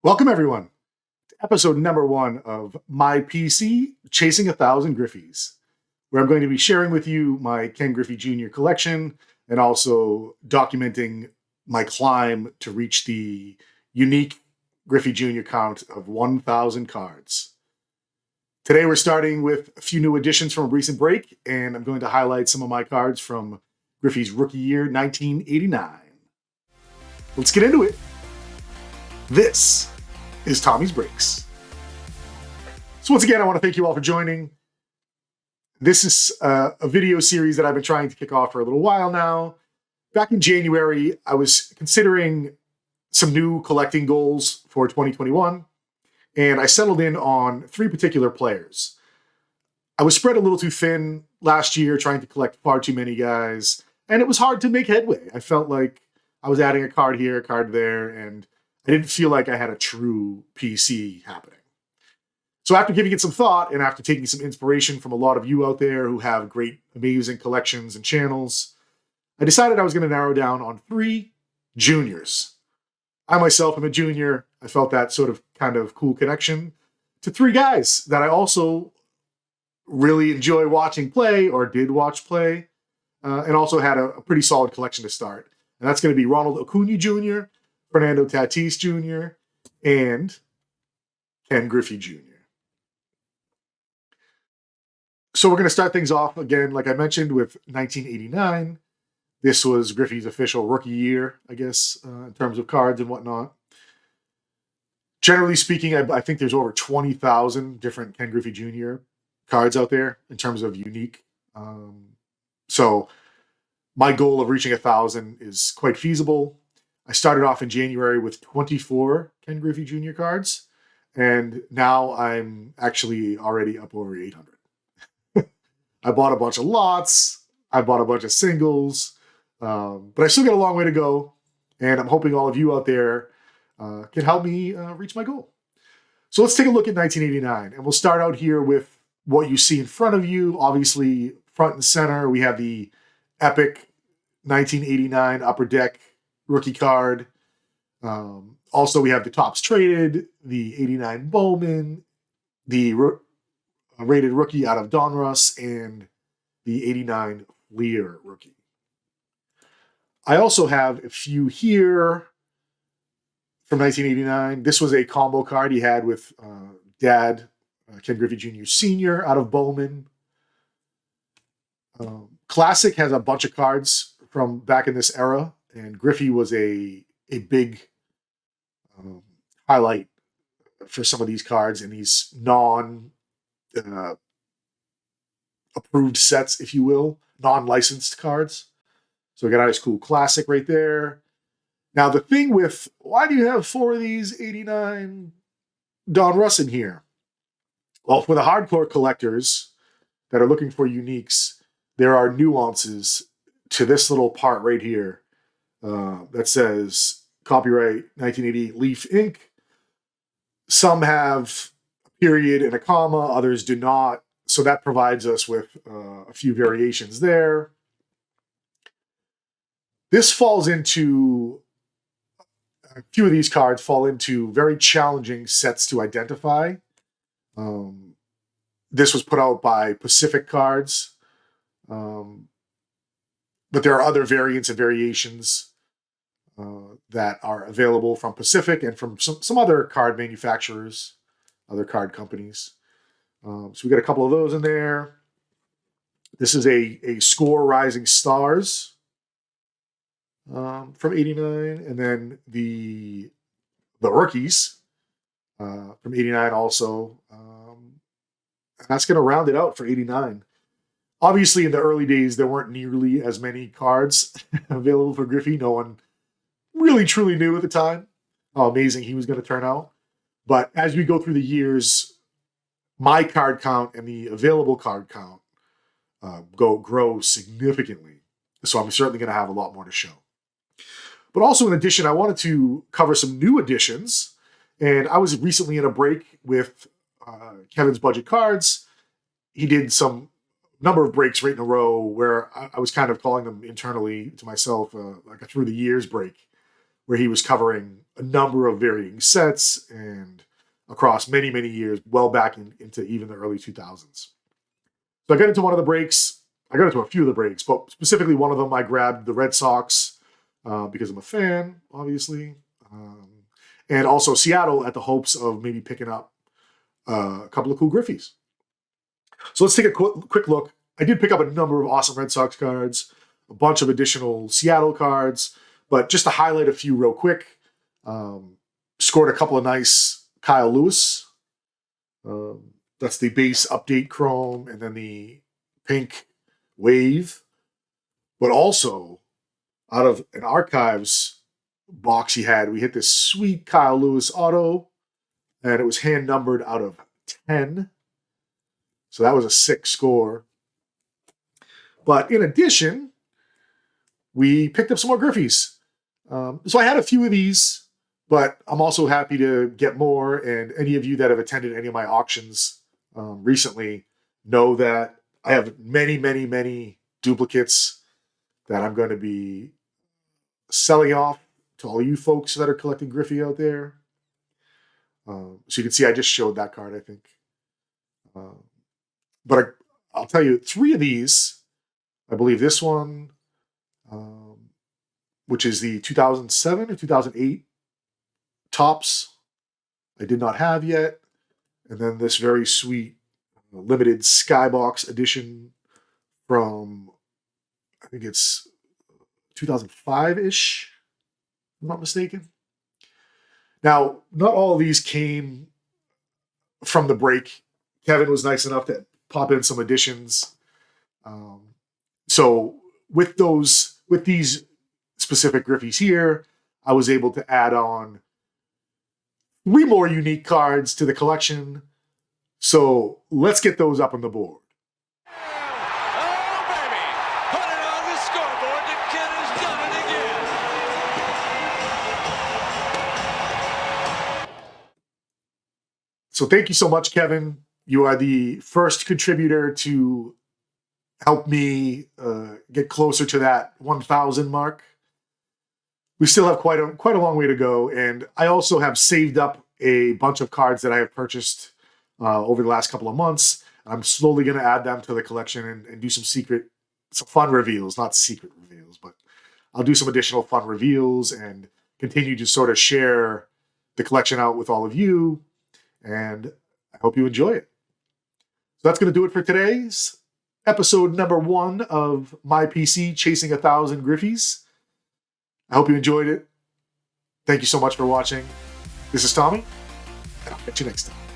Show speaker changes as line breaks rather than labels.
Welcome, everyone, to episode number 1 of my PC, Chasing 1,000 Griffies, where I'm going to be sharing with you my Ken Griffey Jr. collection and also documenting my climb to reach the unique Griffey Jr. count of 1,000 cards. Today, we're starting with a few new additions from a recent break, and I'm going to highlight some of my cards from Griffey's rookie year, 1989. Let's get into it. This is Tommy's Breaks. So once again, I want to thank you all for joining. This is a video series that I've been trying to kick off for a little while now. Back in January, I was considering some new collecting goals for 2021, and I settled in on 3 particular players. I was spread a little too thin last year trying to collect far too many guys, and it was hard to make headway. I felt like I was adding a card here, a card there, and I didn't feel like I had a true PC happening. So after giving it some thought and after taking some inspiration from a lot of you out there who have great, amazing collections and channels, I decided I was going to narrow down on 3 juniors. I myself am a junior. I felt that sort of kind of cool connection to 3 guys that I also really enjoy watching play or did watch play and also had a pretty solid collection to start. And that's going to be Ronald Acuna Jr., Fernando Tatis Jr., and Ken Griffey Jr. So we're going to start things off again, like I mentioned, with 1989. This was Griffey's official rookie year, I guess, in terms of cards and whatnot. Generally speaking, I think there's over 20,000 different Ken Griffey Jr. cards out there in terms of unique. So my goal of reaching 1,000 is quite feasible. I started off in January with 24 Ken Griffey Jr. cards, and now I'm actually already up over 800. I bought a bunch of lots, I bought a bunch of singles, but I still got a long way to go, and I'm hoping all of you out there can help me reach my goal. So let's take a look at 1989, and we'll start out here with what you see in front of you. Obviously, front and center, we have the epic 1989 Upper Deck rookie card. Also, we have the Topps Traded, the 89 Bowman, the rated rookie out of Donruss, and the 89 Fleer rookie. I also have a few here from 1989. This was a combo card he had with Dad, Ken Griffey Jr. Sr. out of Bowman. Classic has a bunch of cards from back in this era, and Griffey was a big highlight for some of these cards in these non-approved sets, if you will, non-licensed cards. So we got a nice cool classic right there. Now the thing with, why do you have 4 of these 89 Donruss in here? Well, for the hardcore collectors that are looking for uniques, there are nuances to this little part right here that says copyright 1980 Leaf Inc. Some have a period and a comma, others do not. So that provides us with a few variations there. This falls into, a few of these cards fall into very challenging sets to identify. This was put out by Pacific Cards. But there are other variants and variations that are available from Pacific and from some other card manufacturers, other card companies. So we got a couple of those in there. This is a Score Rising Stars from 89, and then the rookies from 89 also. That's going to round it out for 89. Obviously, in the early days, there weren't nearly as many cards available for Griffey. No one really truly knew at the time how amazing he was going to turn out. But as we go through the years, my card count and the available card count grow significantly. So I'm certainly going to have a lot more to show. But also, in addition, I wanted to cover some new additions. And I was recently in a break with Kevin's Budget Cards. He did some number of breaks right in a row where I was kind of calling them internally to myself like a through the years break, where he was covering a number of varying sets and across many, many years, well back into even the early 2000s. So I got into one of the breaks. I got into a few of the breaks, but specifically one of them, I grabbed the Red Sox because I'm a fan, obviously. And also Seattle at the hopes of maybe picking up a couple of cool Griffies. So let's take a quick look. I did pick up a number of awesome Red Sox cards, a bunch of additional Seattle cards, but just to highlight a few real quick, scored a couple of nice Kyle Lewis. That's the base update chrome and then the pink wave. But also, out of an archives box he had, we hit this sweet Kyle Lewis auto, and it was hand numbered out of 10. So that was a 6 score. But in addition, we picked up some more Griffies. So I had a few of these, but I'm also happy to get more. And any of you that have attended any of my auctions recently know that I have many, many, many duplicates that I'm going to be selling off to all you folks that are collecting Griffey out there. So you can see I just showed that card, I think. But I'll tell you, 3 of these, I believe this one, which is the 2007 or 2008 Tops, I did not have yet. And then this very sweet limited Skybox edition from, I think it's 2005-ish, if I'm not mistaken. Now, not all of these came from the break. Kevin was nice enough to pop in some additions. So with these specific Griffies here, I was able to add on 3 more unique cards to the collection. So let's get those up on the board.
Oh, baby. Put it on the scoreboard. The kid has done it again.
So thank you so much, Kevin. You are the first contributor to help me get closer to that 1,000 mark. We still have quite a long way to go, and I also have saved up a bunch of cards that I have purchased over the last couple of months. I'm slowly going to add them to the collection and do some fun reveals, not secret reveals, but I'll do some additional fun reveals and continue to sort of share the collection out with all of you, and I hope you enjoy it. So that's going to do it for today's episode number 1 of My PC Chasing 1,000 Griffies. I hope you enjoyed it. Thank you so much for watching. This is Tommy, and I'll catch you next time.